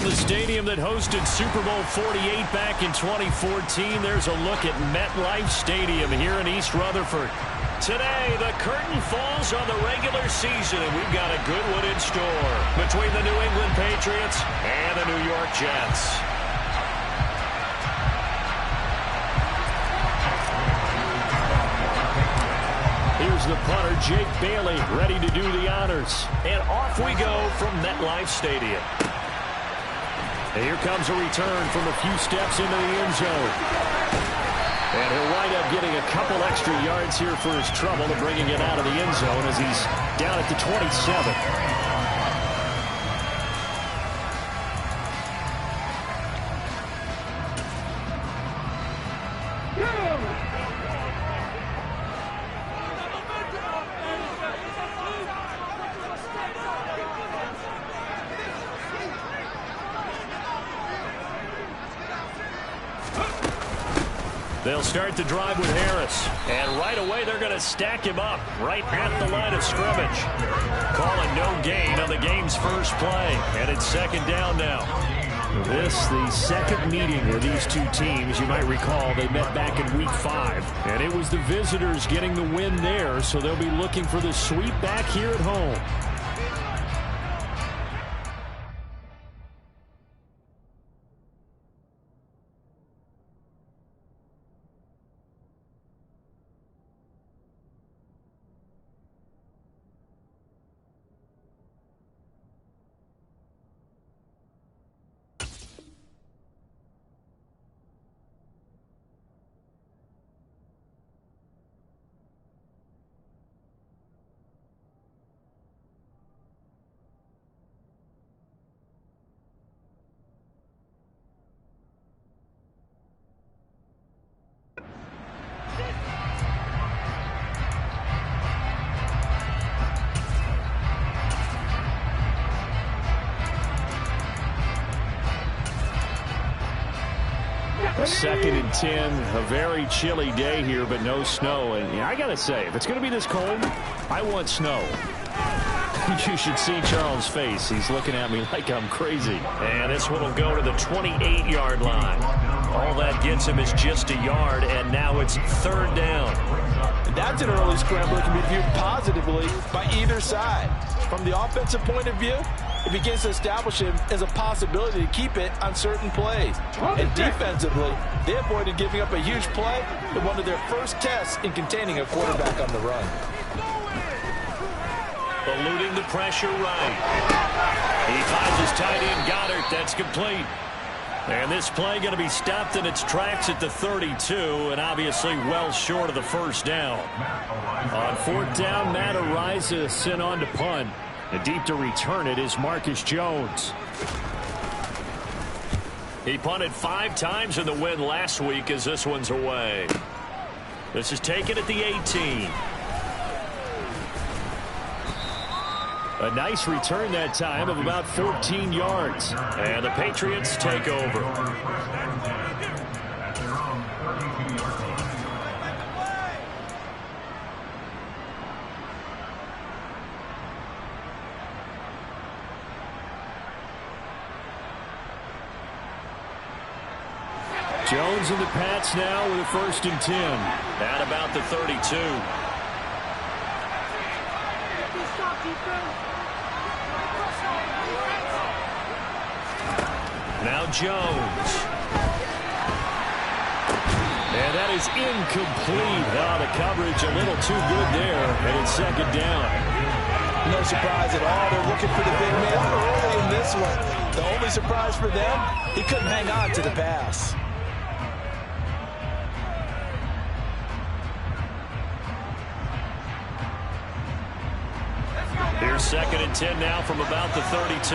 From the stadium that hosted Super Bowl 48 back in 2014, there's a look at MetLife Stadium here in East Rutherford. Today, the curtain falls on the regular season, and we've got a good one in store between the New England Patriots and the New York Jets. Here's the punter, Jake Bailey, ready to do the honors. And off we go from MetLife Stadium. And here comes a return from a few steps into the end zone. And he'll wind up getting a couple extra yards here for his trouble to bringing it out of the end zone as he's down at the 27. They'll start the drive with Harris. And right away, they're going to stack him up right at the line of scrimmage. Calling no gain on the game's first play. And it's second down now. This, the second meeting with these two teams. You might recall they met back in Week 5. And it was the visitors getting the win there, so they'll be looking for the sweep back here at home. Second and 10, a very chilly day here, but no snow. And I got to say, if it's going to be this cold, I want snow. You should see Charles' face. He's looking at me like I'm crazy. And this one will go to the 28-yard line. All that gets him is just a yard, and now it's third down. That's an early scramble that can be viewed positively by either side. From the offensive point of view, it begins to establish him as a possibility to keep it on certain plays. And defensively, they avoided giving up a huge play in one of their first tests in containing a quarterback on the run. Eluding the pressure right. He finds his tight end Goddard. That's complete. And this play going to be stopped in its tracks at the 32, and obviously well short of the first down. On fourth down, Matt Araiza sent on to punt. And deep to return it is Marcus Jones. He punted 5 times in the win last week as this one's away. This is taken at the 18. A nice return that time of about 14 yards. And the Patriots take over. Jones and the Pats now with a first and 10. At about the 32. Now Jones. And that is incomplete. Oh, the coverage a little too good there, and it's second down. No surprise at all. They're looking for the big man early in this one. The only surprise for them, he couldn't hang on to the pass. Here's second and 10 now from about the 32.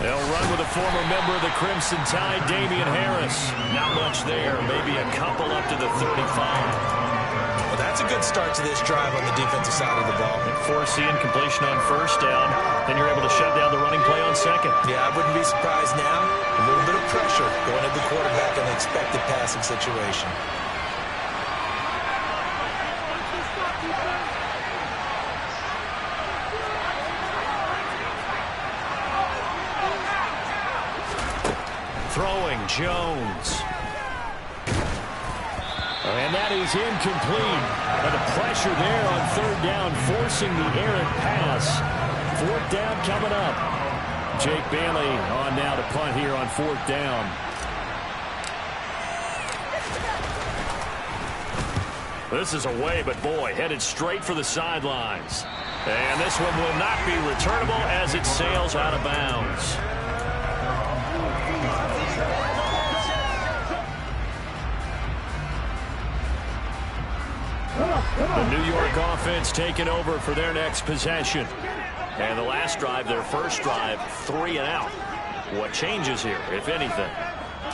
They'll run with a former member of the Crimson Tide, Damian Harris. Not much there, maybe a couple up to the 35. Well, that's a good start to this drive on the defensive side of the ball. Force the incompletion on first down, then you're able to shut down the running play on second. Yeah, I wouldn't be surprised now. A little bit of pressure going at the quarterback in the expected passing situation. Throwing Jones. And that is incomplete. And the pressure there on third down, forcing the errant pass. Fourth down coming up. Jake Bailey on now to punt here on fourth down. This is away, but boy, headed straight for the sidelines. And this one will not be returnable as it sails out of bounds. The New York offense taking over for their next possession. And the last drive, their first drive, 3 and out. What changes here, if anything?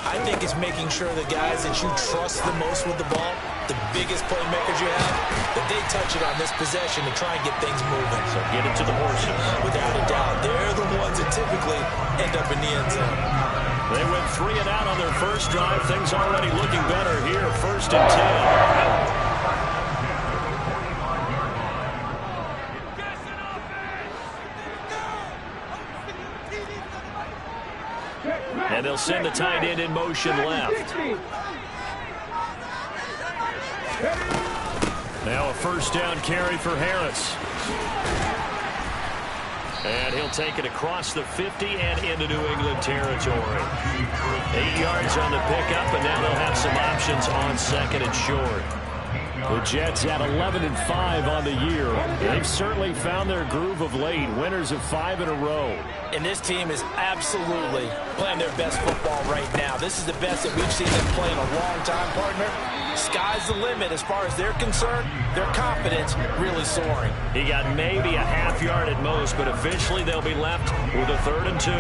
I think it's making sure the guys that you trust the most with the ball, the biggest playmakers you have, that they touch it on this possession to try and get things moving. So get it to the horses. Without a doubt, they're the ones that typically end up in the end zone. They went 3 and out on their first drive. Things already looking better here. First and 10. And they'll send the tight end in motion left. Now a first down carry for Harris. And he'll take it across the 50 and into New England territory. 8 yards on the pickup, and now they'll have some options on second and short. The Jets at 11-5 on the year. They've certainly found their groove of late. Winners of 5 in a row. And this team is absolutely playing their best football right now. This is the best that we've seen them play in a long time, partner. Sky's the limit as far as they're concerned. Their confidence really soaring. He got maybe a half yard at most, but officially they'll be left with a 3rd and 2.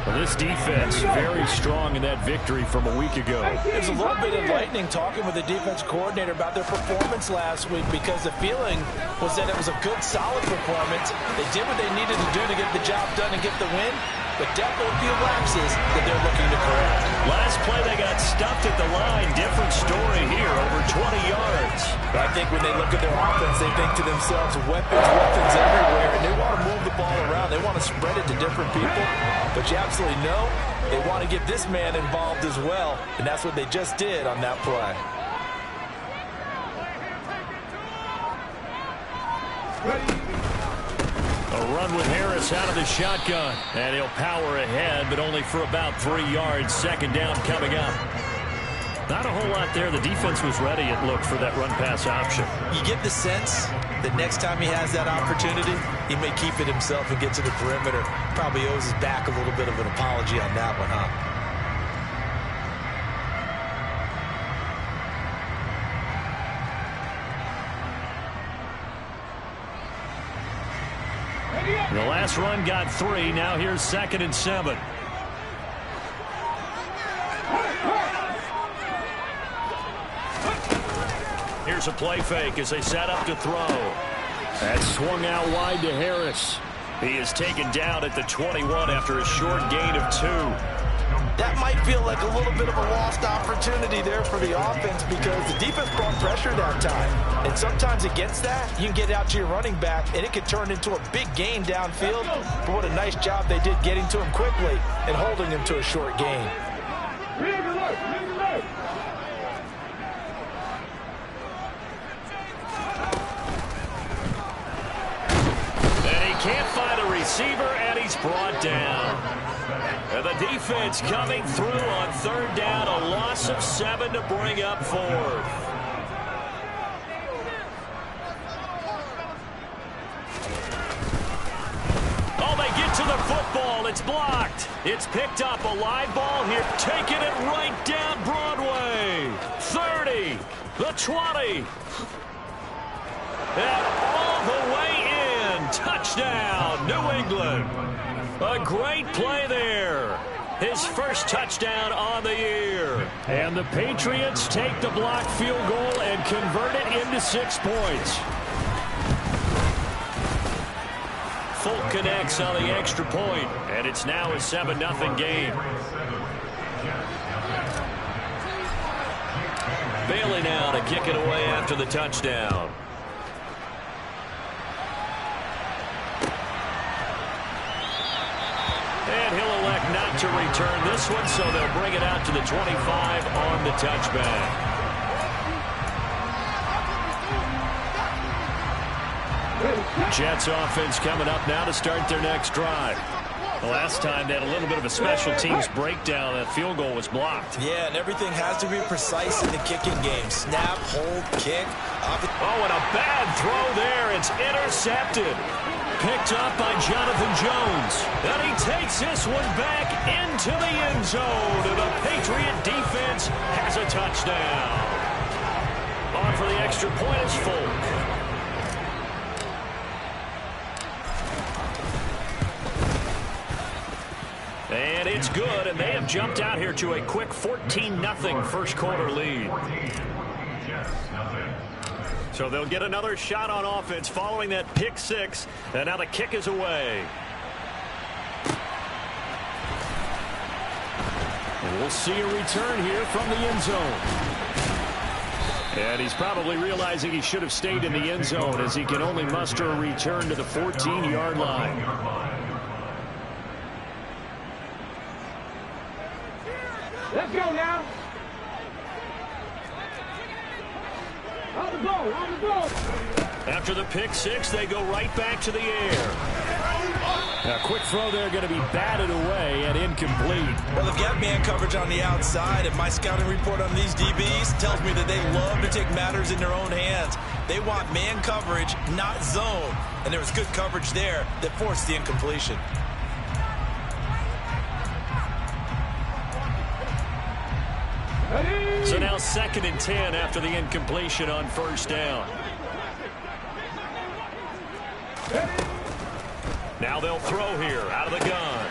Well, this defense very strong in that victory from a week ago. It was a little bit enlightening talking with the defense coordinator about their performance last week, because the feeling was that it was a good, solid performance. They did what they needed to do to get the job done and get the win, but definitely a few lapses that they're looking to correct. Last play they got stuffed at the line. Different story here, over 20 yards. I think when they look at their offense, they think to themselves, weapons everywhere, and they want to move the ball around. They want to spread it to different people, but you absolutely know they want to get this man involved as well, and that's what they just did on that play. A run with Harris out of the shotgun, and he'll power ahead, but only for about 3 yards. Second down coming up. Not a whole lot there. The defense was ready, it looked, for that run-pass option. You get the sense that next time he has that opportunity, he may keep it himself and get to the perimeter. Probably owes his back a little bit of an apology on that one, huh? The last run got 3. Now here's 2nd and 7. Here's a play fake as they set up to throw. That swung out wide to Harris. He is taken down at the 21 after a short gain of 2. That might feel like a little bit of a lost opportunity there for the offense, because the defense brought pressure that time. And sometimes against that, you can get out to your running back, and it could turn into a big gain downfield. But what a nice job they did getting to him quickly and holding him to a short gain. And he can't find a receiver, and he's brought down. And the defense coming through on 3rd down, a loss of 7 to bring up 4th. Oh, they get to the football. It's blocked. It's picked up. A live ball here, taking it right down Broadway. 30, the 20. And all the way in. Touchdown, New England. A great play there. His first touchdown on the year. And the Patriots take the blocked field goal and convert it into 6 points. Folk connects on the extra point, and it's now a 7-0 game. Bailey now to kick it away after the touchdown. And he'll elect not to return this one, so they'll bring it out to the 25 on the touchback. Jets offense coming up now to start their next drive. The last time they had a little bit of a special teams breakdown. That field goal was blocked. Yeah, and everything has to be precise in the kicking game. Snap, hold, kick. Oh, and a bad throw there. It's intercepted. Picked up by Jonathan Jones. And he takes this one back into the end zone. And the Patriot defense has a touchdown. On for the extra point is Folk. And it's good, and they have jumped out here to a quick 14-0 first quarter lead. So they'll get another shot on offense following that pick six, and now the kick is away. And we'll see a return here from the end zone. And he's probably realizing he should have stayed in the end zone as he can only muster a return to the 14-yard line. Let's go now. On the goal, on the goal. After the pick six, they go right back to the air. A quick throw there going to be batted away and incomplete. Well, they've got man coverage on the outside, and my scouting report on these DBs tells me that they love to take matters in their own hands. They want man coverage, not zone. And there was good coverage there that forced the incompletion. So now 2nd and 10 after the incompletion on first down. Now they'll throw here out of the gun.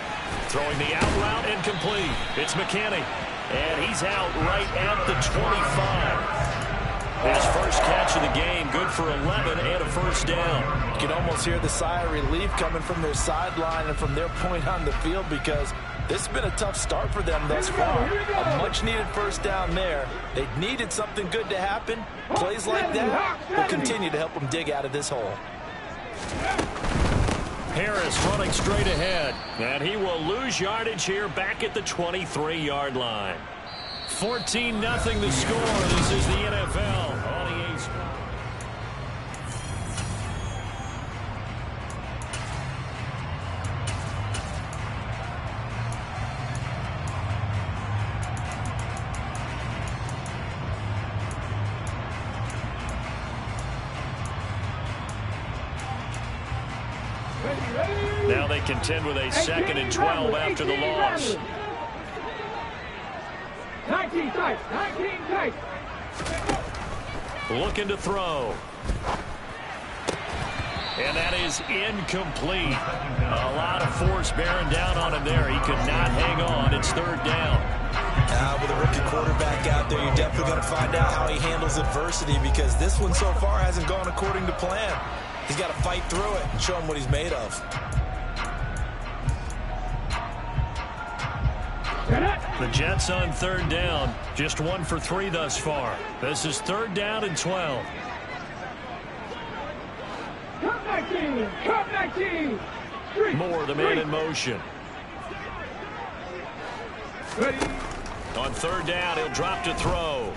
Throwing the out route incomplete. It's McKinney. And he's out right at the 25. His first catch of the game, good for 11 and a first down. You can almost hear the sigh of relief coming from their sideline and from their point on the field, because this has been a tough start for them thus far. A much-needed first down there. They needed something good to happen. Plays like that will continue to help them dig out of this hole. Harris running straight ahead. And he will lose yardage here back at the 23-yard line. 14-0 the score. This is the NFL on EA Sports. Now they contend with a 2nd and 12 after the loss. 19 tight, 19 tight. Looking to throw. And that is incomplete. A lot of force bearing down on him there. He could not hang on. It's 3rd down. With a rookie quarterback out there, you're definitely going to find out how he handles adversity, because this one so far hasn't gone according to plan. He's got to fight through it and show him what he's made of. The Jets on 3rd down. Just 1 for 3 thus far. This is 3rd down and 12. Cut 19, cut 19. Moore, the man in motion. Ready. On 3rd down, he'll drop to throw.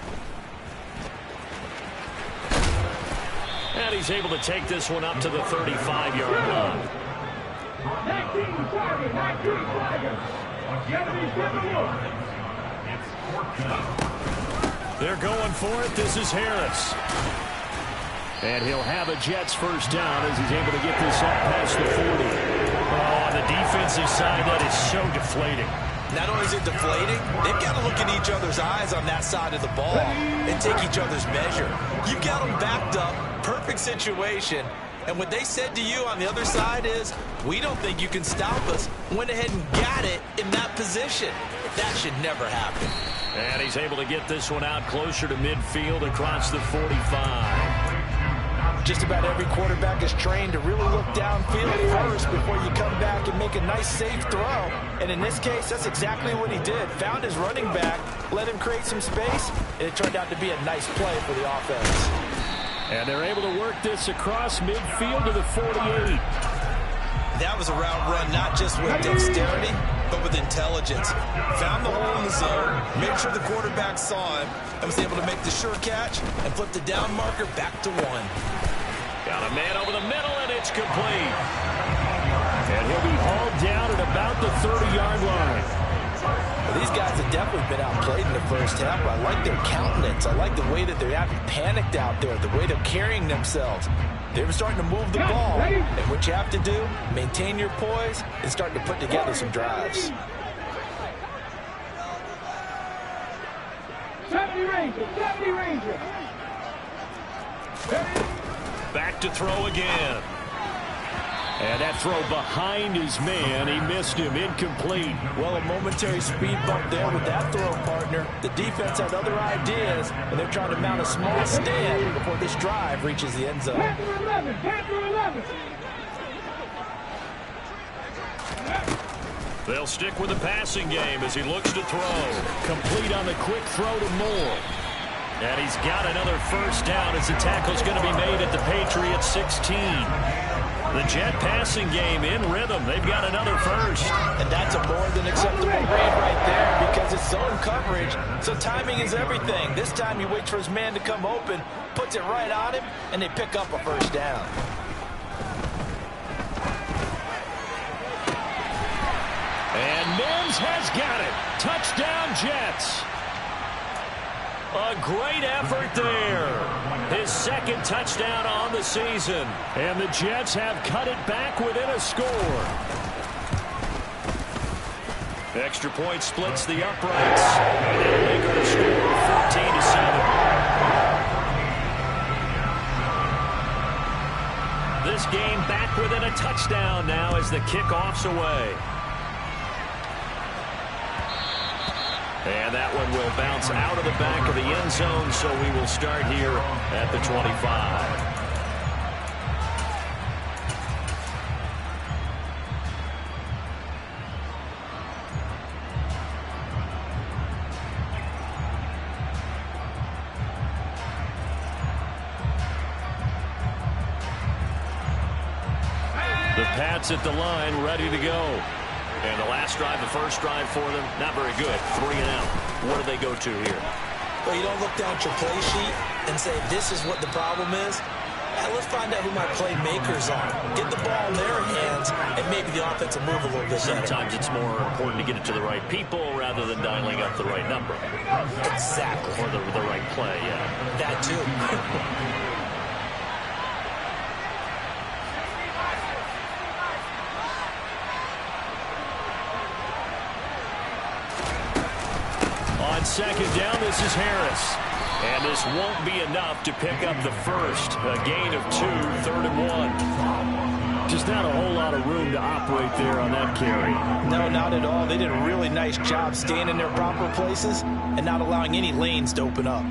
And he's able to take this one up to the 35-yard line. 19 Tiger, 19 Tiger. They're going for it. This is Harris. And he'll have a Jets first down as he's able to get this up past the 40. Oh, on the defensive side, that is so deflating. Not only is it deflating, they've got to look in each other's eyes on that side of the ball and take each other's measure. You've got them backed up, perfect situation, and what they said to you on the other side is, we don't think you can stop us. Went ahead and got it in that position. That should never happen. And he's able to get this one out closer to midfield across the 45. Just about every quarterback is trained to really look downfield first before you come back and make a nice, safe throw. And in this case, that's exactly what he did. Found his running back, let him create some space, and it turned out to be a nice play for the offense. And they're able to work this across midfield to the 48. That was a route run not just with dexterity, but with intelligence. Found the hole in the zone, made sure the quarterback saw him, and was able to make the sure catch and flip the down marker back to 1. Got a man over the middle, and it's complete. And he'll be hauled down at about the 30-yard line. Well, these guys have definitely been outplayed in the first half. I like their countenance. I like the way that they haven't panicked out there, the way they're carrying themselves. They're starting to move the ball. And what you have to do, maintain your poise and start to put together some drives. 70 Rangers, 70 Rangers. Back to throw again. And that throw behind his man. He missed him. Incomplete. Well, a momentary speed bump there with that throw, partner. The defense had other ideas, and they're trying to mount a small stand before this drive reaches the end zone. Panther 11, Panther 11. They'll stick with the passing game as he looks to throw. Complete on the quick throw to Moore. And he's got another first down as the tackle's going to be made at the Patriots 16. The Jet passing game in rhythm. They've got another first. And that's a more than acceptable read right there because it's zone coverage, so timing is everything. This time he waits for his man to come open, puts it right on him, and they pick up a first down. And Mims has got it. Touchdown, Jets. A great effort there. His second touchdown on the season. And the Jets have cut it back within a score. Extra point splits the uprights. And they'll make it a score 14-7. This game back within a touchdown now as the kickoff's away. And that one will bounce out of the back of the end zone, so we will start here at the 25. The Pats at the line, ready to go. And the last drive, the first drive for them, not very good. 3 and out. What do they go to here? Well, you don't look down at your play sheet and say, this is what the problem is. Let's find out who my playmakers are. Get the ball in their hands, and maybe the offense will move a little bit better. Sometimes it's more important to get it to the right people rather than dialing up the right number. Exactly. Or the right play, yeah. That too. On second down, this is Harris. And this won't be enough to pick up the first. A gain of 2, 3rd and 1. Just not a whole lot of room to operate there on that carry. No, not at all. They did a really nice job staying in their proper places and not allowing any lanes to open up.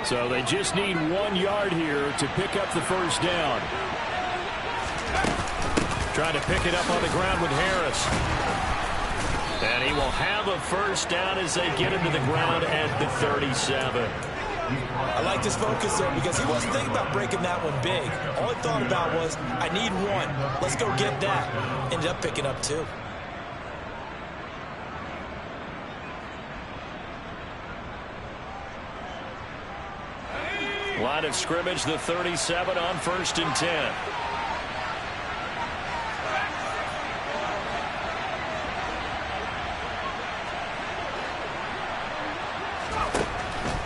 So they just need 1 yard here to pick up the first down. Trying to pick it up on the ground with Harris. And he will have a first down as they get him to the ground at the 37. I like this focus there because he wasn't thinking about breaking that one big. All he thought about was, I need 1. Let's go get that. Ended up picking up 2. Line of scrimmage, the 37 on 1st and 10.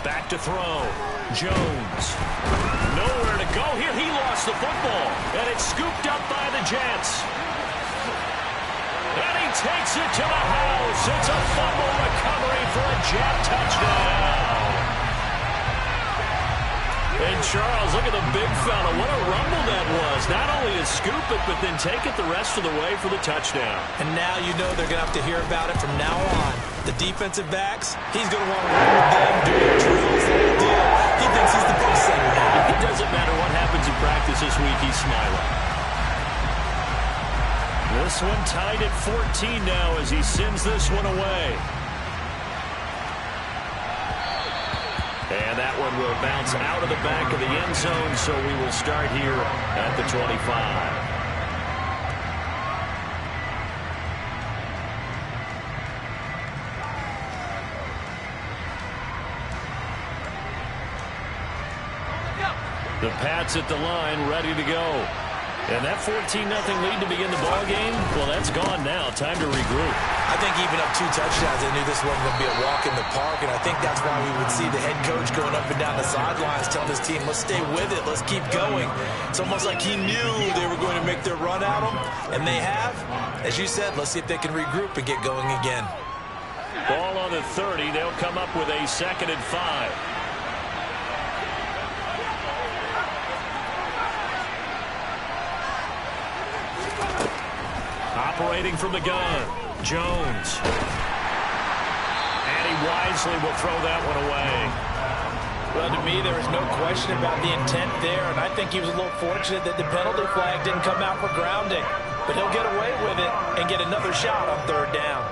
Back to throw. Jones. Nowhere to go here. He lost the football. And it's scooped up by the Jets. And he takes it to the house. It's a fumble recovery for a Jet touchdown. And Charles, look at the big fella. What a rumble that was. Not only to scoop it, but then take it the rest of the way for the touchdown. And now you know they're going to have to hear about it from now on. The defensive backs, he's going to want to run with them, doing drills, the whole deal. He thinks he's the big center now. It doesn't matter what happens in practice this week, he's smiling. This one tied at 14 now as he sends this one away. And That one will bounce out of the back of the end zone, so we will start here at the 25. The Pats at the line, ready to go. And that 14-0 lead to begin the ball game, well, that's gone now. Time to regroup. I think even up 2 touchdowns, they knew this wasn't going to be a walk in the park, and I think that's why we would see the head coach going up and down the sidelines telling his team, let's stay with it, let's keep going. It's almost like he knew they were going to make their run at him, and they have. As you said, let's see if they can regroup and get going again. Ball on the 30. They'll come up with a 2nd and 5. Operating from the gun, Jones. And he wisely will throw that one away. Well, to me, there was no question about the intent there, and I think he was a little fortunate that the penalty flag didn't come out for grounding. But he'll get away with it and get another shot on 3rd down.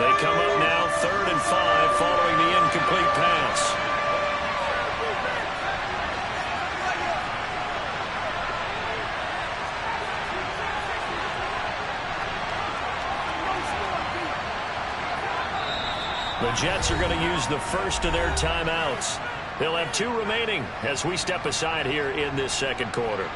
They come up now, 3rd and 5, following the incomplete pass. The Jets are going to use the first of their timeouts. They'll have 2 remaining as we step aside here in this 2nd quarter.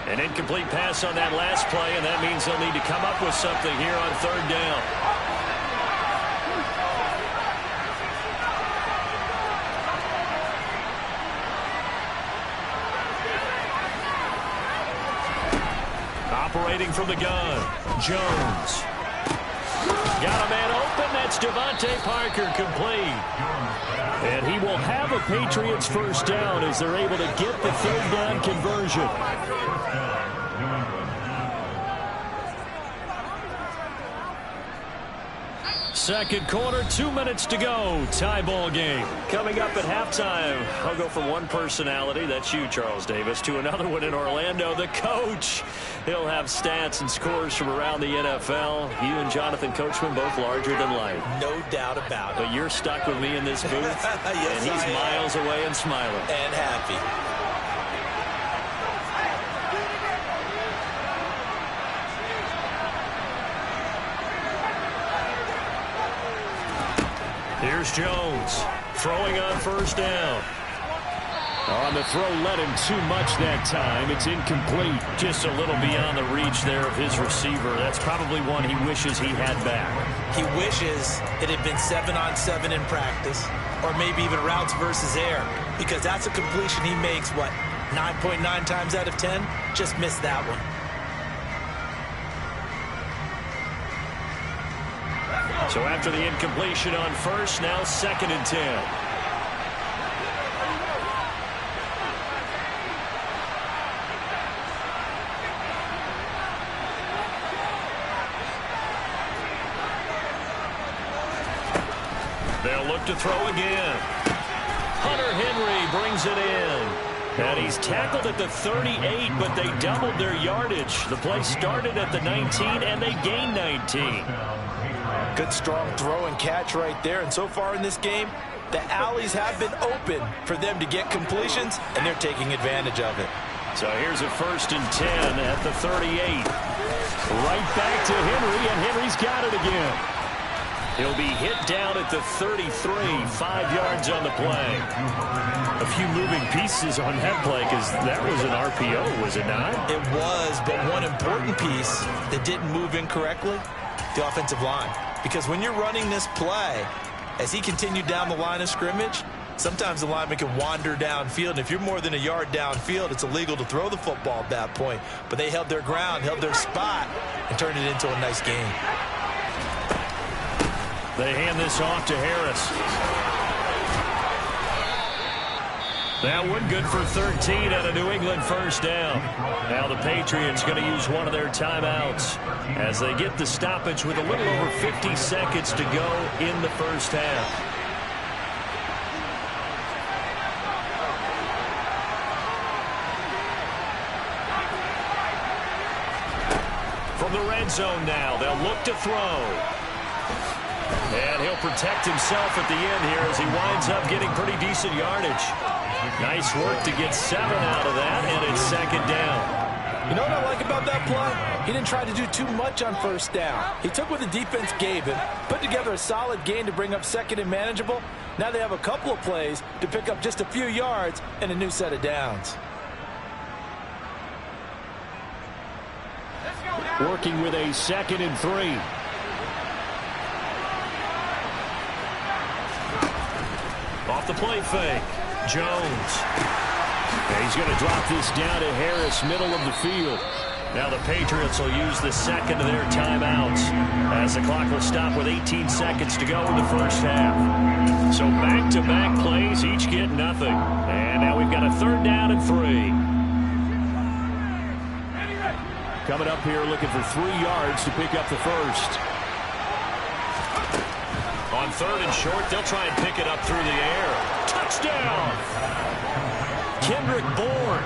An incomplete pass on that last play, and that means they'll need to come up with something here on 3rd down. Operating from the gun, Jones. Got a man open. That's Devontae Parker, complete. And he will have a Patriots first down as they're able to get the 3rd down conversion. Second quarter, 2 minutes to go. Tie ball game. Coming up at halftime, I'll go from one personality, that's you, Charles Davis, to another one in Orlando, the coach. He'll have stats and scores from around the NFL. You and Jonathan Coachman both larger than life. No doubt about it. But you're stuck with me in this booth, yes, and he's miles away and smiling. And happy. Here's Jones, throwing on 1st down. On the throw, led him too much that time. It's incomplete. Just a little beyond the reach there of his receiver. That's probably one he wishes he had back. He wishes it had been 7-on-7 in practice, or maybe even routes versus air, because that's a completion he makes, what, 9.9 times out of 10? Just missed that one. So after the incompletion on 1st, now 2nd and 10. They'll look to throw again. Hunter Henry brings it in. And he's tackled at the 38, but they doubled their yardage. The play started at the 19, and they gained 19. Good, strong throw and catch right there. And so far in this game, the alleys have been open for them to get completions, and they're taking advantage of it. So here's a 1st and 10 at the 38. Right back to Henry, and Henry's got it again. He'll be hit down at the 33, 5 yards on the play. A few moving pieces on that play because that was an RPO, was it not? It was, but one important piece that didn't move incorrectly, the offensive line. Because when you're running this play, as he continued down the line of scrimmage, sometimes the lineman can wander downfield. And if you're more than a yard downfield, it's illegal to throw the football at that point. But they held their ground, held their spot, and turned it into a nice game. They hand this off to Harris. That one good for 13 at a New England first down. Now the Patriots going to use one of their timeouts as they get the stoppage with a little over 50 seconds to go in the first half. From the red zone now, they'll look to throw. And he'll protect himself at the end here as he winds up getting pretty decent yardage. Nice work to get 7 out of that, and it's second down. You know what I like about that play? He didn't try to do too much on first down. He took what the defense gave him, put together a solid gain to bring up second and manageable. Now they have a couple of plays to pick up just a few yards and a new set of downs. Working with a 2nd and 3. Off the play fake. Jones. And he's going to drop this down to Harris, middle of the field. Now the Patriots will use the second of their timeouts as the clock will stop with 18 seconds to go in the first half. So back-to-back plays, each get nothing. And now we've got a 3rd down and 3. Coming up here looking for 3 yards to pick up the first. On 3rd and short, they'll try and pick it up through the air. Touchdown! Kendrick Bourne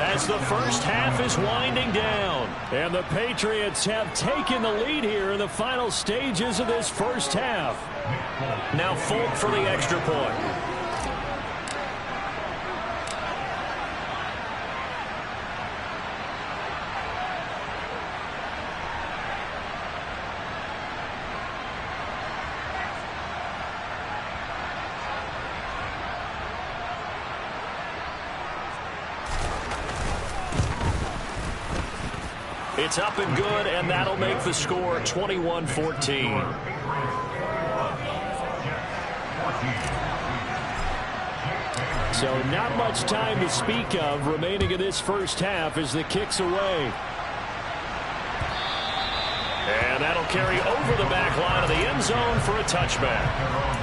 as the first half is winding down. And the Patriots have taken the lead here in the final stages of this first half. Now Folk for the extra point. It's up and good, and that'll make the score 21-14. So not much time to speak of remaining in this first half as the kick's away. And that'll carry over the back line of the end zone for a touchback.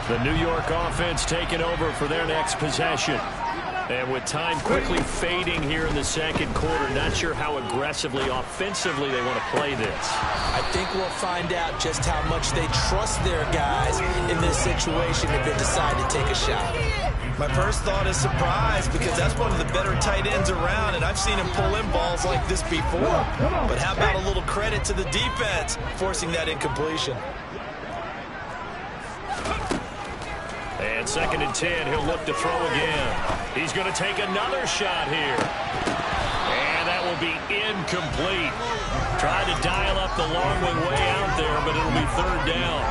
The New York offense taking over for their next possession. And with time quickly fading here in the second quarter, not sure how aggressively, offensively they want to play this. I think we'll find out just how much they trust their guys in this situation if they decide to take a shot. My first thought is surprise because that's one of the better tight ends around, and I've seen him pull in balls like this before. But how about a little credit to the defense forcing that incompletion? And 2nd and 10, he'll look to throw again. He's going to take another shot here. And that will be incomplete. Trying to dial up the long way out there, but it'll be 3rd down.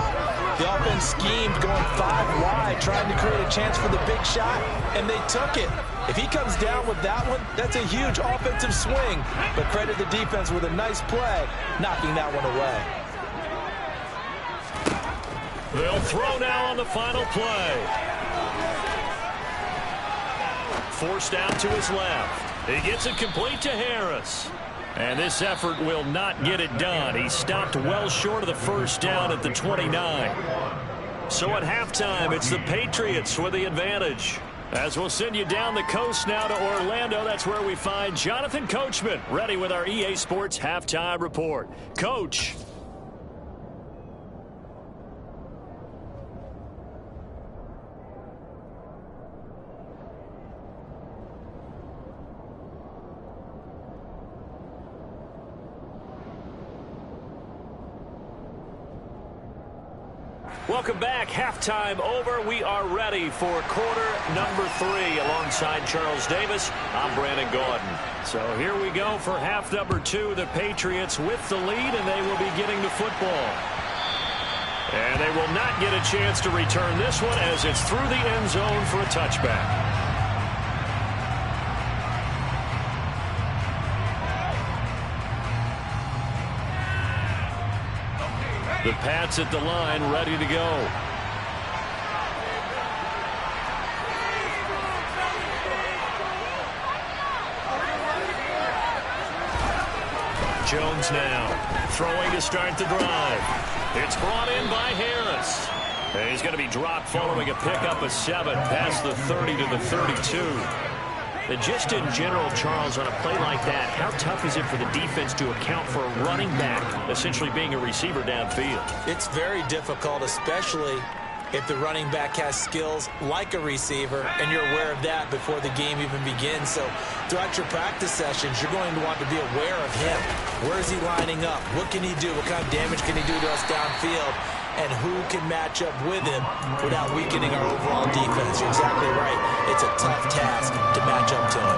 The offense schemed going 5 wide, trying to create a chance for the big shot, and they took it. If he comes down with that one, that's a huge offensive swing. But credit the defense with a nice play, knocking that one away. They'll throw now on the final play. Forced out to his left. He gets it complete to Harris. And this effort will not get it done. He stopped well short of the first down at the 29. So at halftime, it's the Patriots with the advantage. As we'll send you down the coast now to Orlando, that's where we find Jonathan Coachman, ready with our EA Sports Halftime Report. Coach. Welcome back. Halftime over. We are ready for quarter number 3 alongside Charles Davis. I'm Brandon Gordon. So here we go for half number 2. The Patriots with the lead, and they will be getting the football. And they will not get a chance to return this one as it's through the end zone for a touchback. The Pats at the line, ready to go. Jones now throwing to start the drive. It's brought in by Harris. And he's going to be dropped following a pickup of 7 past the 30 to the 32. And just in general, Charles, on a play like that, how tough is it for the defense to account for a running back essentially being a receiver downfield? It's very difficult, especially if the running back has skills like a receiver, and you're aware of that before the game even begins. So throughout your practice sessions, you're going to want to be aware of him. Where is he lining up? What can he do? What kind of damage can he do to us downfield? And who can match up with him without weakening our overall defense? You're exactly right. It's a tough task to match up to him.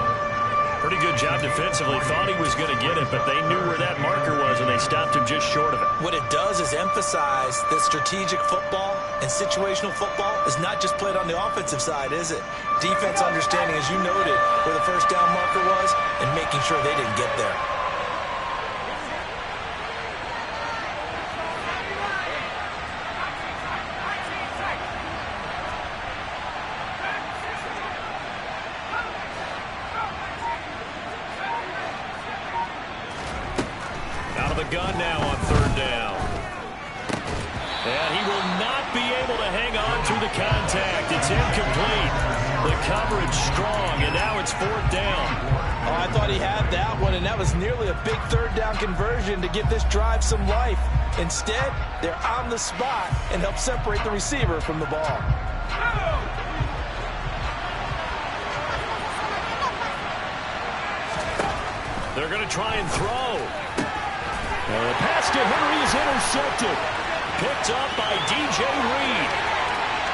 Pretty good job defensively. Thought he was going to get it, but they knew where that marker was, and they stopped him just short of it. What it does is emphasize that strategic football and situational football is not just played on the offensive side, is it? Defense understanding, as you noted, where the first down marker was and making sure they didn't get there. Gun now on 3rd down. And he will not be able to hang on through the contact. It's incomplete. The coverage strong, and now it's 4th down. Oh, I thought he had that one, and that was nearly a big 3rd down conversion to give this drive some life. Instead, they're on the spot and help separate the receiver from the ball. They're going to try and throw. The pass to Henry is intercepted. Picked up by DJ Reed.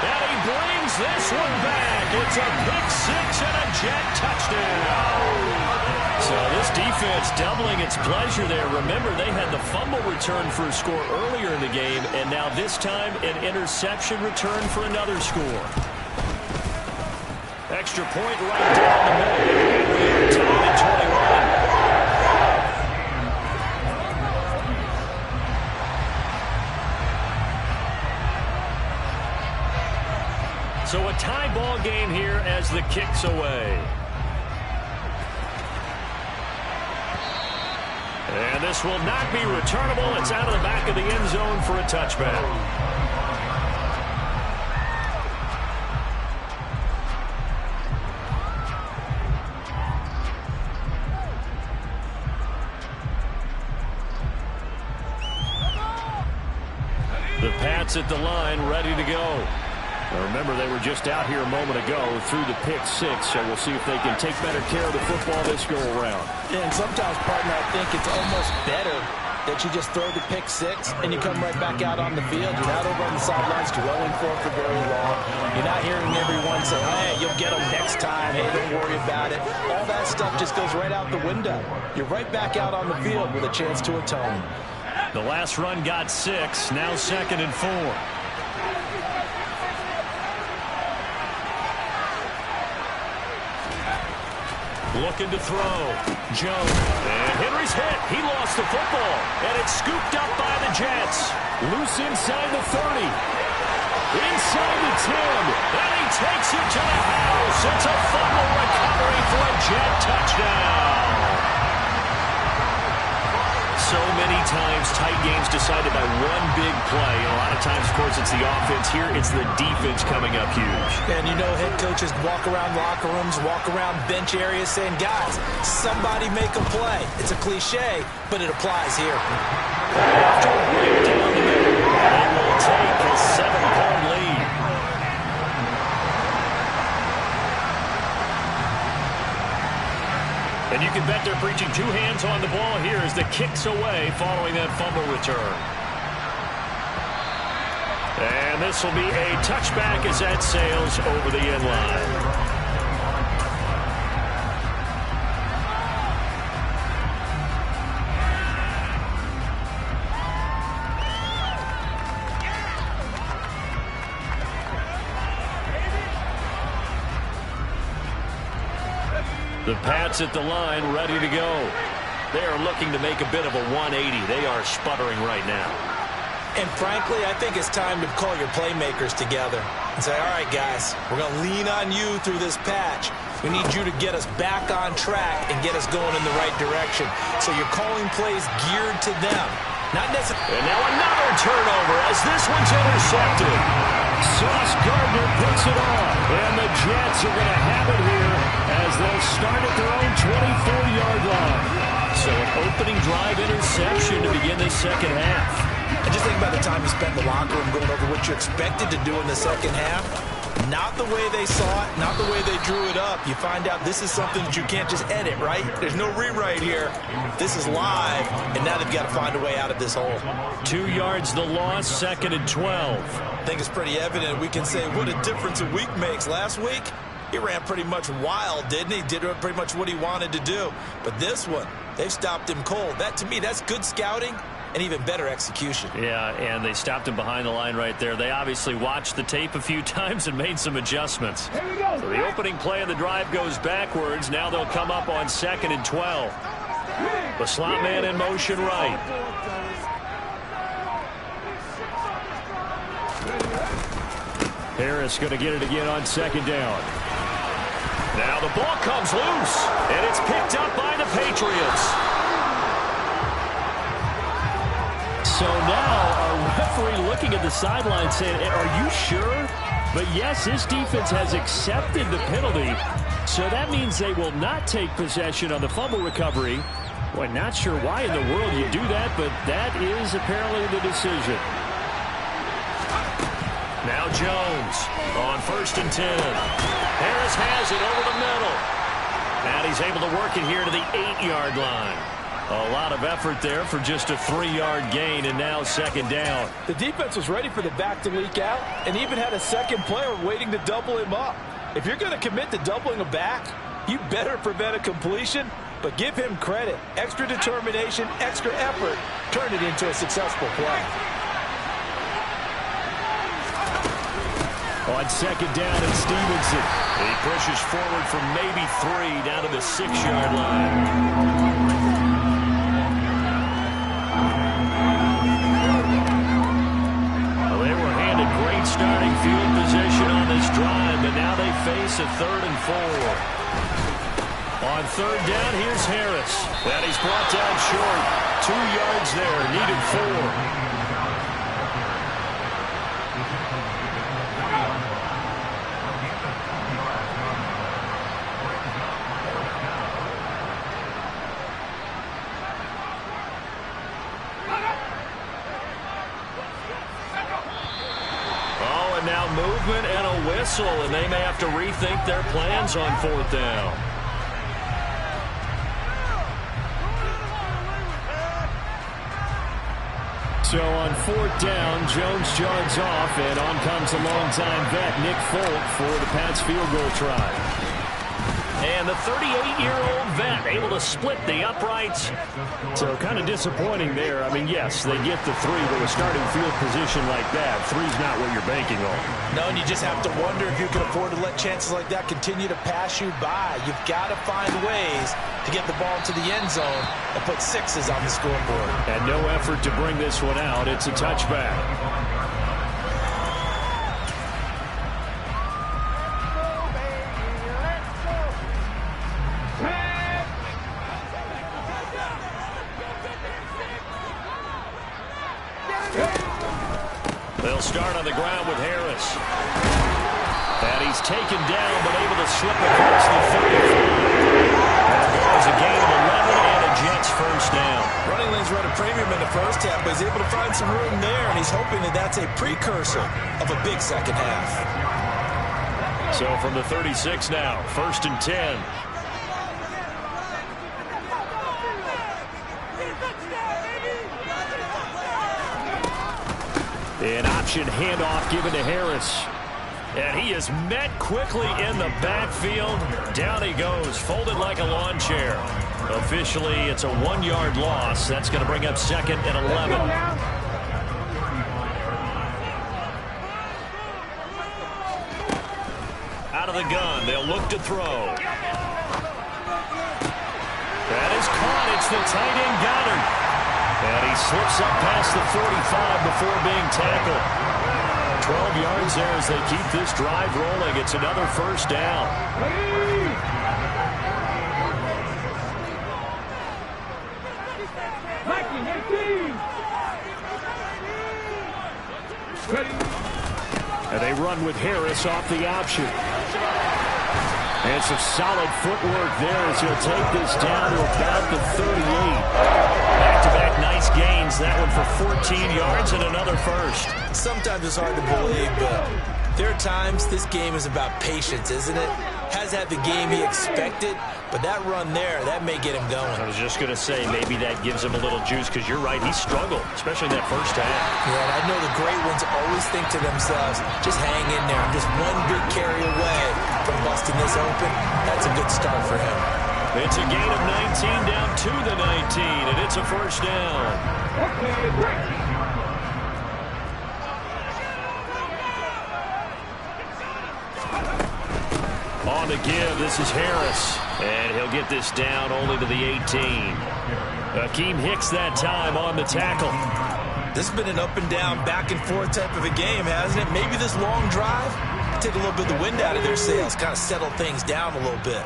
And he brings this one back. It's a pick 6 and a Jet touchdown. So this defense doubling its pleasure there. Remember, they had the fumble return for a score earlier in the game, and now this time an interception return for another score. Extra point right down the middle. Tied at 21. So a tie ball game here as the kick's away. And this will not be returnable. It's out of the back of the end zone for a touchback. The Pats at the line, ready to go. Now remember, they were just out here a moment ago through the pick 6, so we'll see if they can take better care of the football this go-around. And sometimes, partner, I think it's almost better that you just throw the pick 6 and you come right back out on the field. You're not over on the sidelines dwelling for very long. You're not hearing everyone say, hey, you'll get them next time. Hey, don't worry about it. All that stuff just goes right out the window. You're right back out on the field with a chance to atone. The last run got 6, now 2nd and 4. Looking to throw. Jones. And Henry's hit. He lost the football. And it's scooped up by the Jets. Loose inside the 30. Inside the 10. And he takes it to the house. It's a fumble recovery for a Jet touchdown. So many times tight games decided by one big play. And a lot of times, of course, it's the offense. Here, it's the defense coming up huge. And you know head coaches walk around locker rooms, walk around bench areas saying, guys, somebody make a play. It's a cliche, but it applies here. After a break down the middle, they will take a 7-point lead. And you can bet they're preaching 2 hands on the ball here as the kick's away following that fumble return. And this will be a touchback as that sails over the end line. The Pats at the line, ready to go. They are looking to make a bit of a 180. They are sputtering right now. And frankly, I think it's time to call your playmakers together and say, all right, guys, we're going to lean on you through this patch. We need you to get us back on track and get us going in the right direction. So you're calling plays geared to them. Not necessarily. And now another turnover as this one's intercepted. Sauce Gardner picks it off. And the Jets are going to have it here as they'll start at their own 24-yard line. So an opening drive interception to begin this second half. And just think about the time you spent in the locker room going over what you expected to do in the second half. Not the way they saw it, not the way they drew it up. You find out this is something that you can't just edit, right? There's no rewrite here. This is live, and now they've got to find a way out of this hole. 2 yards the loss, 2nd and 12. I think it's pretty evident. We can say what a difference a week makes. Last week, he ran pretty much wild, didn't he? Did pretty much what he wanted to do. But this one, they've stopped him cold. That, to me, that's good scouting and even better execution. Yeah, and they stopped him behind the line right there. They obviously watched the tape a few times and made some adjustments. So the opening play of the drive goes backwards. Now they'll come up on 2nd and 12. The slot man in motion right. Harris going to get it again on 2nd down. Now the ball comes loose, and it's picked up by the Patriots. So now our referee looking at the sideline saying, are you sure? But yes, this defense has accepted the penalty. So that means they will not take possession on the fumble recovery. Boy, not sure why in the world you do that, but that is apparently the decision. Now Jones on 1st and 10. Harris has it over the middle. And he's able to work it here to the 8-yard line. A lot of effort there for just a 3-yard gain, and now 2nd down. The defense was ready for the back to leak out and even had a second player waiting to double him up. If you're going to commit to doubling a back, you better prevent a completion, but give him credit. Extra determination, extra effort, turn it into a successful play. On 2nd down, it's Stevenson. He pushes forward from maybe 3 down to the 6-yard line. Starting field position on this drive, but now they face a 3rd and 4. On 3rd down, here's Harris. And he's brought down short. 2 yards there, needed 4. Now movement and a whistle, and they may have to rethink their plans on 4th down. So on 4th down, Jones jogs off, and on comes a longtime vet, Nick Folk, for the Pats field goal try. And the 38-year-old vet able to split the uprights. So kind of disappointing there. I mean, yes, they get the 3, but a starting field position like that, 3's not what you're banking on. No, and you just have to wonder if you can afford to let chances like that continue to pass you by. You've got to find ways to get the ball into the end zone and put 6s on the scoreboard. And no effort to bring this one out. It's a touchback. They'll start on the ground with Harris. And he's taken down, but able to slip across the 35. And there's a gain of 11 and a Jets 1st down. Running lanes run a premium in the first half, but he's able to find some room there, and he's hoping that that's a precursor of a big second half. So from the 36 now, 1st and 10. An option handoff given to Harris. And he is met quickly in the backfield. Down he goes, folded like a lawn chair. Officially, it's a 1-yard loss. That's going to bring up 2nd and 11. Out of the gun, they'll look to throw. That is caught. It's the tight end Goddard. And he slips up past the 45 before being tackled. 12 yards there as they keep this drive rolling. It's another first down. And they run with Harris off the option. And some solid footwork there as he'll take this down to about the 38. Back-to-back nice gains. That one for 14 yards and another first. Sometimes it's hard to believe, but there are times this game is about patience, isn't it? Has had the game he expected, but that run there, that may get him going. I was just going to say, maybe that gives him a little juice, because you're right, he struggled, especially in that first half. Yeah, and I know the great ones always think to themselves, just hang in there. I'm just one big carry away from busting this open. That's a good start for him. It's a gain of 19 down to the 19, and it's a first down. On the give, this is Harris. And he'll get this down only to the 18. Akeem Hicks that time on the tackle. This has been an up and down, back and forth type of a game, hasn't it? Maybe this long drive, take a little bit of the wind out of their sails, kind of settle things down a little bit.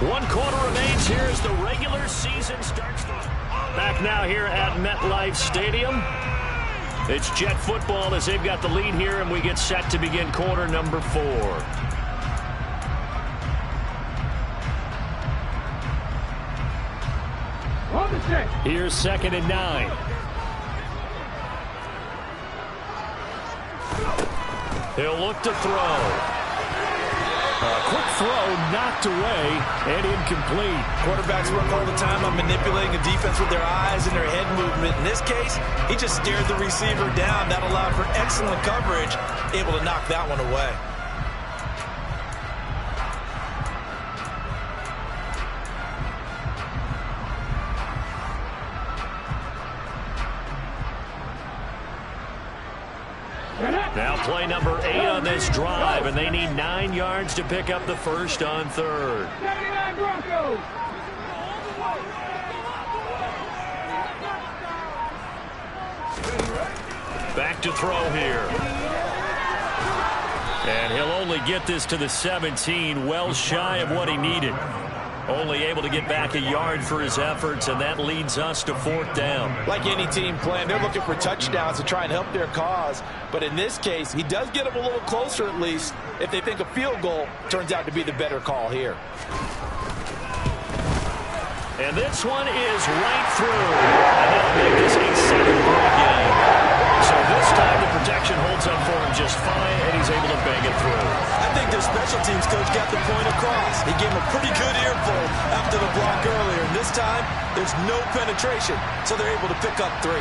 One quarter remains here as the regular season starts. Back now here at MetLife Stadium. It's Jet football as they've got the lead here, and we get set to begin quarter number 4. Here's 2nd and 9. He'll look to throw. A quick throw knocked away and incomplete. Quarterbacks work all the time on manipulating a defense with their eyes and their head movement. In this case, he just stared the receiver down. That allowed for excellent coverage, able to knock that one away. Now play number 8 on this drive, and they need 9 yards to pick up the first on 3rd. 79 Broncos. Back to throw here. And he'll only get this to the 17, well shy of what he needed. Only able to get back a yard for his efforts, and that leads us to 4th down. Like any team playing, they're looking for touchdowns to try and help their cause. But in this case, he does get them a little closer at least if they think a field goal turns out to be the better call here. And this one is right through. And that'll make this a 7-point game. So this time the protection holds up for him just fine, and he's able to bang it through. I think their special teams coach got the point across. He gave him a pretty good earful after the block earlier. And this time, there's no penetration, so they're able to pick up 3.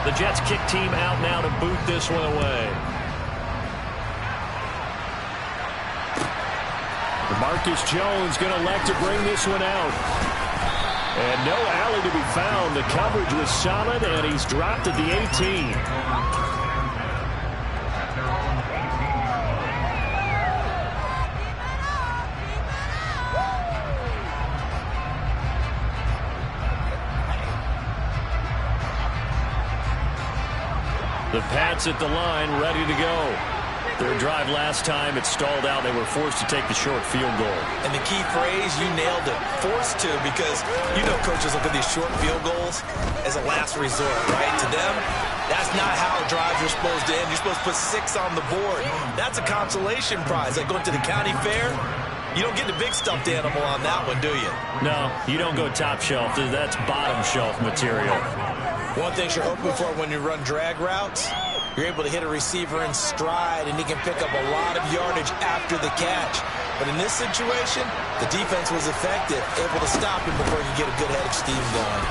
The Jets kick team out now to boot this one away. Marcus Jones going to elect to bring this one out. And no alley to be found. The coverage was solid, and he's dropped at the 18. The Pats at the line, ready to go. Their drive last time, it stalled out. They were forced to take the short field goal. And the key phrase, you nailed it. Forced to, because you know coaches look at these short field goals as a last resort, right? To them, that's not how drives are supposed to end. You're supposed to put 6 on the board. That's a consolation prize. Like going to the county fair, you don't get the big stuffed animal on that one, do you? No, you don't go top shelf. That's bottom shelf material. One thing you're hoping for when you run drag routes, you're able to hit a receiver in stride, and he can pick up a lot of yardage after the catch. But in this situation, the defense was effective, able to stop him before he could get a good head of steam going.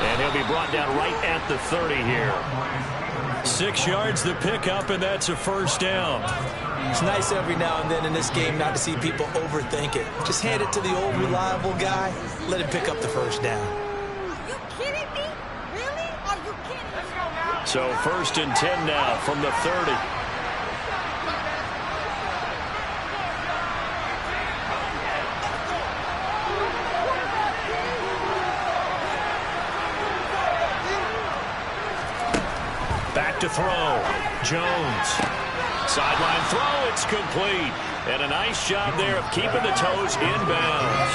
And he'll be brought down right at the 30 here. 6 yards to pick up, and that's a first down. It's nice every now and then in this game not to see people overthink it. Just hand it to the old reliable guy. Let him pick up the first down. Are you kidding me? Really? Are you kidding me? So 1st and 10 now from the 30. Back to throw. Jones. Sideline throw. It's complete. And a nice job there of keeping the toes in bounds.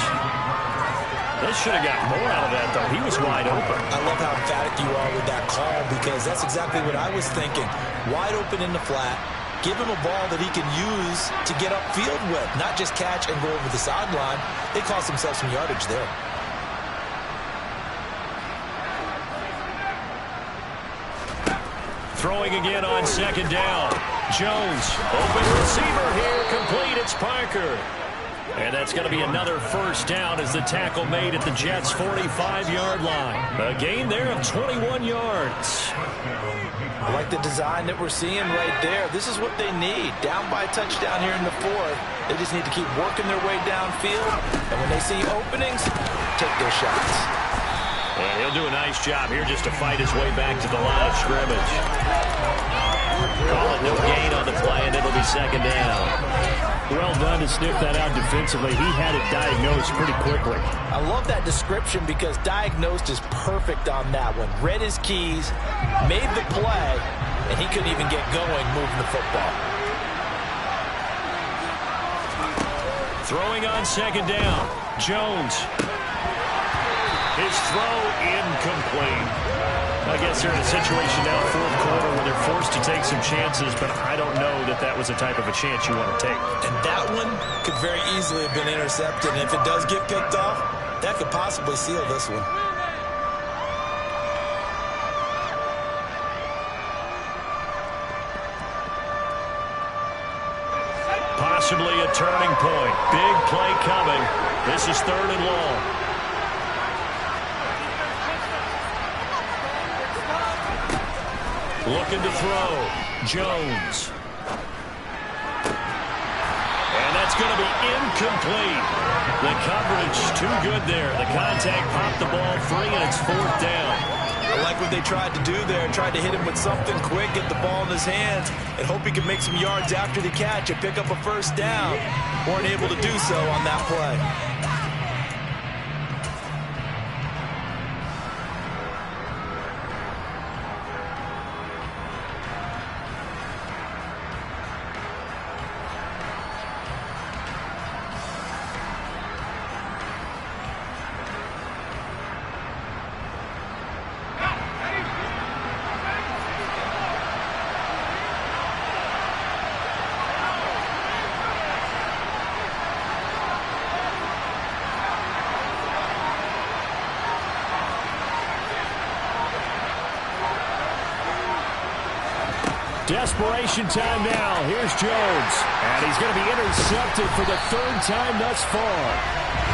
They should have got more out of that, though. He was wide open. I love how emphatic you are with that call because that's exactly what I was thinking. Wide open in the flat. Give him a ball that he can use to get upfield with, not just catch and go over the sideline. They cost themselves some yardage there. Throwing again on 2nd down. Jones, open receiver here, complete. It's Parker. And that's going to be another first down as the tackle made at the Jets' 45-yard line. A gain there of 21 yards. I like the design that we're seeing right there. This is what they need. Down by a touchdown here in the 4th. They just need to keep working their way downfield. And when they see openings, take their shots. And he'll do a nice job here just to fight his way back to the line of scrimmage. Call it no gain on the play, and it'll be 2nd down. Well done to sniff that out defensively. He had it diagnosed pretty quickly. I love that description because diagnosed is perfect on that one. Read his keys, made the play, and he couldn't even get going moving the football. Throwing on 2nd down. Jones. His throw incomplete. I guess they're in a situation now, 4th quarter, where they're forced to take some chances, but I don't know that that was the type of a chance you want to take. And that one could very easily have been intercepted. And if it does get picked off, that could possibly seal this one. Possibly a turning point. Big play coming. This is 3rd and long. Looking to throw. Jones. And that's going to be incomplete. The coverage too good there. The contact popped the ball free, and it's 4th down. I like what they tried to do there. Tried to hit him with something quick, get the ball in his hands, and hope he could make some yards after the catch and pick up a first down. Weren't able to do so on that play. Desperation time now. Here's Jones. And he's going to be intercepted for the 3rd time thus far.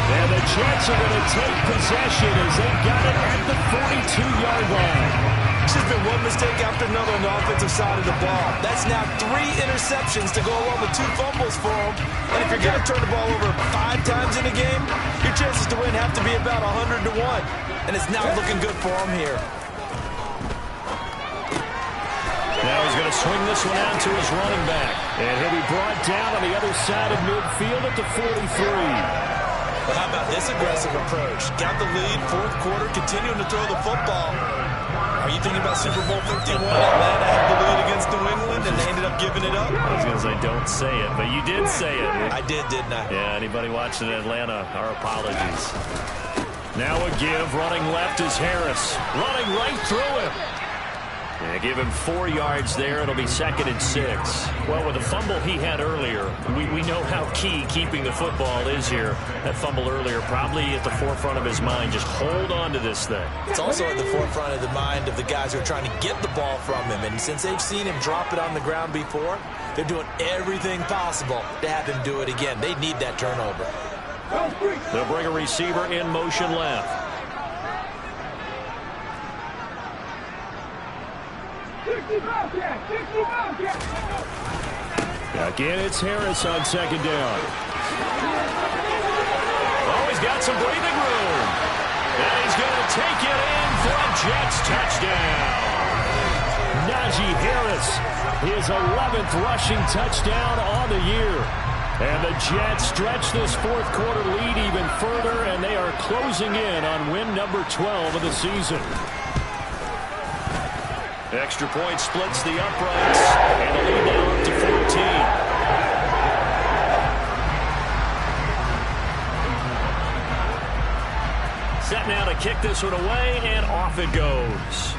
And the Jets are going to take possession as they've got it at the 42-yard line. It's just been one mistake after another on the offensive side of the ball. That's now 3 interceptions to go along with 2 fumbles for him. And if you're going to turn the ball over 5 times in a game, your chances to win have to be about 100 to 1. And it's not looking good for him here. Now he's going to swing this one out to his running back. And he'll be brought down on the other side of midfield at the 43. Well, how about this aggressive approach? Got the lead, 4th quarter, continuing to throw the football. Are you thinking about Super Bowl 51? Atlanta had the lead against New England, and they ended up giving it up? I was going to say, don't say it, but you did say it. I did, didn't I? Yeah, anybody watching Atlanta, our apologies. Now a give, running left is Harris. Running right through him. Yeah, give him 4 yards there. It'll be 2nd and 6. Well, with the fumble he had earlier, we know how key keeping the football is here. That fumble earlier probably at the forefront of his mind. Just hold on to this thing. It's also at the forefront of the mind of the guys who are trying to get the ball from him. And since they've seen him drop it on the ground before, they're doing everything possible to have him do it again. They need that turnover. They'll bring a receiver in motion left. 60 Bobcat! 60 Bobcat! Again, it's Harris on second down. Oh, he's got some breathing room. And he's going to take it in for a Jets touchdown. Najee Harris, his 11th rushing touchdown on the year. And the Jets stretch this fourth quarter lead even further, and they are closing in on win number 12 of the season. Extra point splits the uprights, and the lead now up to 14. Set now to kick this one away, and off it goes.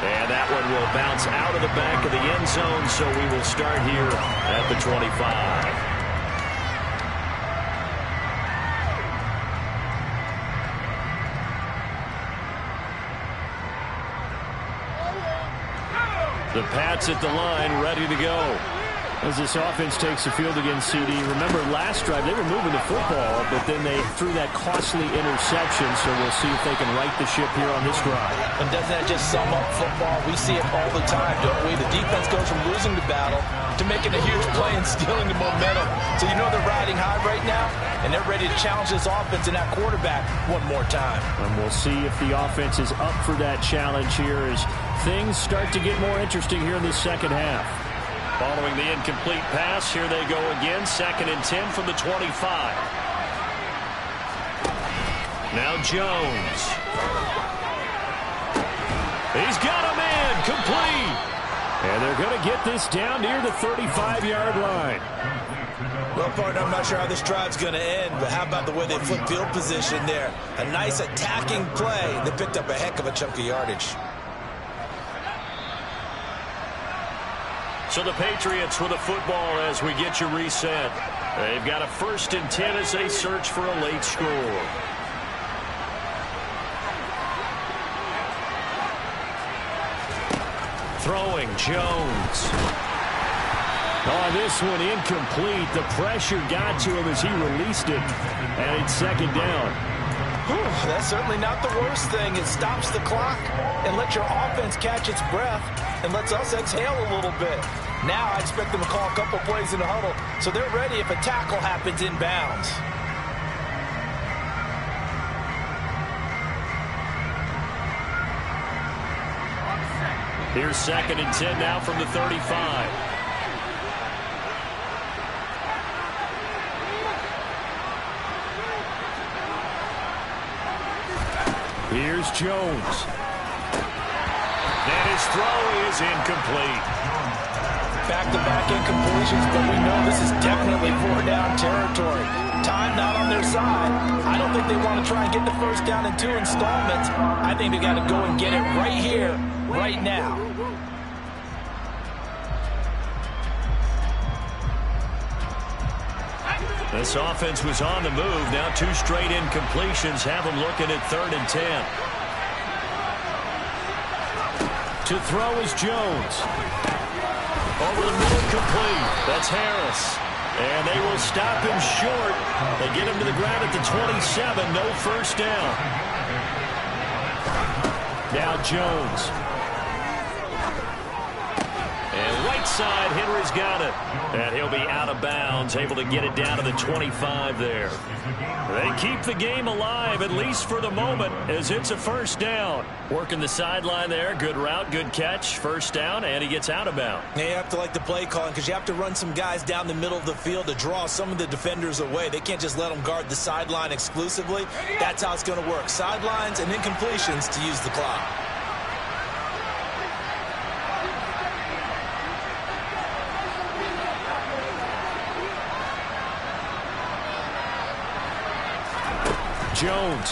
And that one will bounce out of the back of the end zone, so we will start here at the 25. The Pats at the line, ready to go. As this offense takes the field against CD, remember last drive they were moving the football, but then they threw that costly interception, so we'll see if they can right the ship here on this drive. And doesn't that just sum up football? We see it all the time, don't we? The defense goes from losing the battle to making a huge play and stealing the momentum. So you know they're riding high right now, and they're ready to challenge this offense and that quarterback one more time. And we'll see if the offense is up for that challenge here as things start to get more interesting here in the second half. Following the incomplete pass, here they go again. 2nd and 10 from the 25. Now Jones. He's got a man, complete. And they're going to get this down near the 35-yard line. Well, partner, I'm not sure how this drive's going to end, but how about the way they flip field position there? A nice attacking play. They picked up a heck of a chunk of yardage. So the Patriots with a football as we get you reset. They've got a 1st and 10 as they search for a late score. Throwing, Jones. Oh, this one incomplete. The pressure got to him as he released it. And it's 2nd down. Whew, that's certainly not the worst thing. It stops the clock and lets your offense catch its breath and lets us exhale a little bit. Now I expect them to call a couple plays in the huddle so they're ready if a tackle happens inbounds. Here's 2nd and 10 now from the 35. Here's Jones. And his throw is incomplete. Back-to-back incompletions, but we know this is definitely 4-down territory. Time not on their side. I don't think they want to try and get the first down in 2 installments. I think they got to go and get it right here, right now. This offense was on the move. Now 2 straight incompletions have them looking at 3rd and 10. To throw is Jones. Over the middle, complete. That's Harris. And they will stop him short. They get him to the ground at the 27. No first down. Now Jones. And right side, Henry's got it. And he'll be out of bounds, able to get it down to the 25 there. They keep the game alive, at least for the moment, as it's a first down. Working the sideline there. Good route, good catch. First down, and he gets out of bounds. Yeah, you have to like the play calling because you have to run some guys down the middle of the field to draw some of the defenders away. They can't just let them guard the sideline exclusively. That's how it's going to work. Sidelines and incompletions to use the clock. Jones.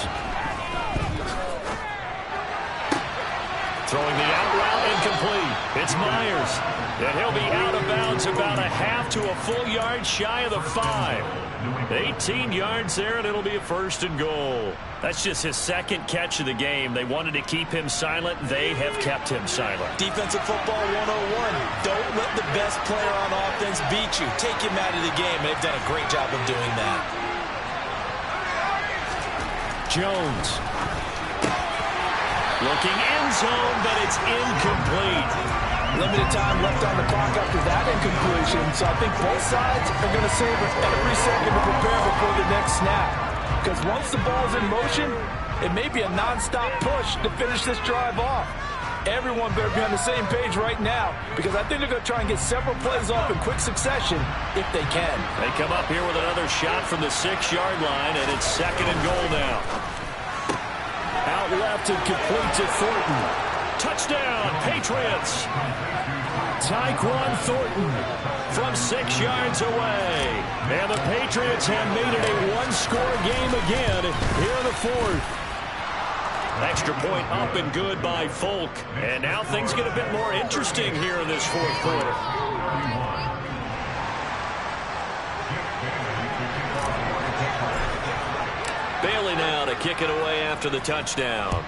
Throwing the out route, incomplete. It's Myers. And he'll be out of bounds about a half to a full yard shy of the 5. 18 yards there, and it'll be a 1st and goal. That's just his 2nd catch of the game. They wanted to keep him silent. They have kept him silent. Defensive football 101. Don't let the best player on offense beat you. Take him out of the game. They've done a great job of doing that. Jones. Looking end zone, but it's incomplete. Limited time left on the clock after that incompletion, so I think both sides are going to savor every second to prepare before the next snap. Because once the ball's in motion, it may be a nonstop push to finish this drive off. Everyone better be on the same page right now, because I think they're going to try and get several plays off in quick succession if they can. They come up here with another shot from the 6-yard line, and it's 2nd and goal now. Out left and complete to Thornton. Touchdown, Patriots. Tyquan Thornton From 6 yards away. And the Patriots have made it a one-score game again here in the 4th. Extra point up and good by Folk. And now things get a bit more interesting here in this 4th quarter. Bailey now to kick it away after the touchdown.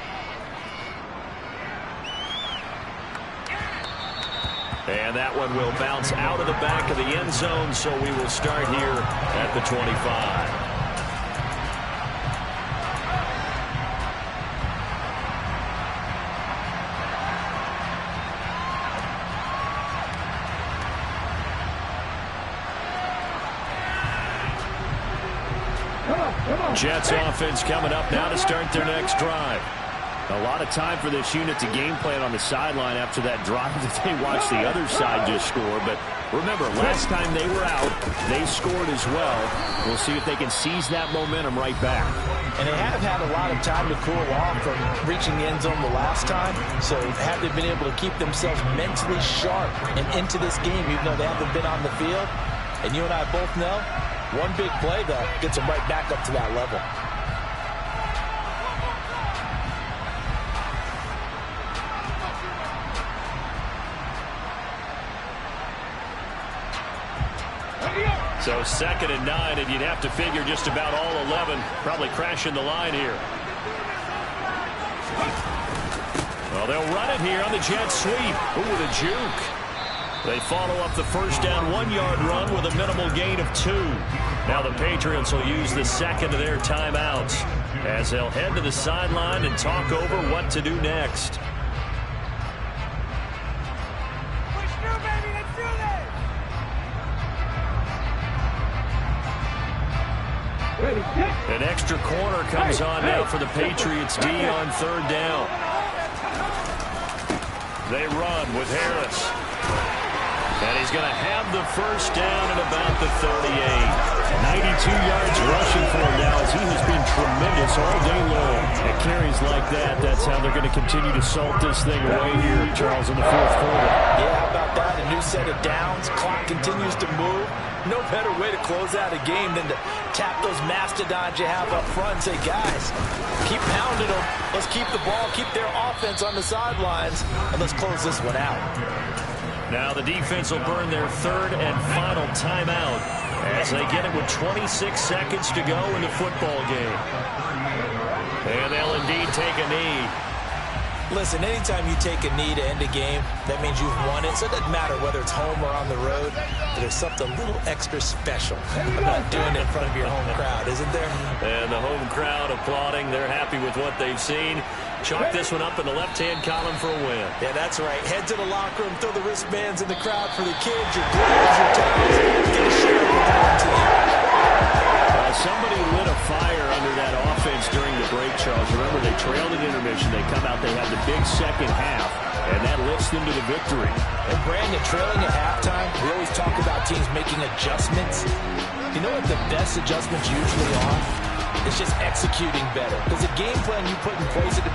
And that one will bounce out of the back of the end zone, so we will start here at the 25. Jets offense coming up now to start their next drive. A lot of time for this unit to game plan on the sideline after that drive that they watched the other side just score. But remember, last time they were out, they scored as well. We'll see if they can seize that momentum right back. And they have had a lot of time to cool off from reaching the end zone the last time. So have they been able to keep themselves mentally sharp and into this game, even though they haven't been on the field? And you and I both know, one big play, though, gets them right back up to that level. So 2nd and 9, and you'd have to figure just about all 11 probably crashing the line here. Well, they'll run it here on the jet sweep. Ooh, the juke. They follow up the first down 1-yard run with a minimal gain of 2. Now the Patriots will use the second of their timeouts as they'll head to the sideline and talk over what to do next. An extra corner comes on now for the Patriots D on 3rd down. They run with Harris. And he's going to have the first down at about the 38. 92 yards rushing for him now as he has been tremendous all day long. At carries like that, that's how they're going to continue to salt this thing away here, Charles, in the 4th quarter. Yeah, how about that? A new set of downs. Clock continues to move. No better way to close out a game than to tap those mastodons you have up front and say, guys, keep pounding them. Let's keep the ball, keep their offense on the sidelines, and let's close this one out. Now the defense will burn their 3rd and final timeout as they get it with 26 seconds to go in the football game. And they'll indeed take a knee. Listen, anytime you take a knee to end a game, that means you've won it. So it doesn't matter whether it's home or on the road. There's something a little extra special about doing it in front of your home crowd, isn't there? And the home crowd applauding. They're happy with what they've seen. Chalk this one up in the left-hand column for a win. Yeah, that's right. Head to the locker room, throw the wristbands in the crowd for the kids, your gloves, your towels. Get a share of the whole team. Somebody lit a fire under that offense during the break, Charles. Remember, they trailed at intermission. They come out, they have the big second half, and that lifts them to the victory. And Brandon, trailing at halftime, we always talk about teams making adjustments. You know what the best adjustments usually are? It's just executing better. Because the game plan you put in place at the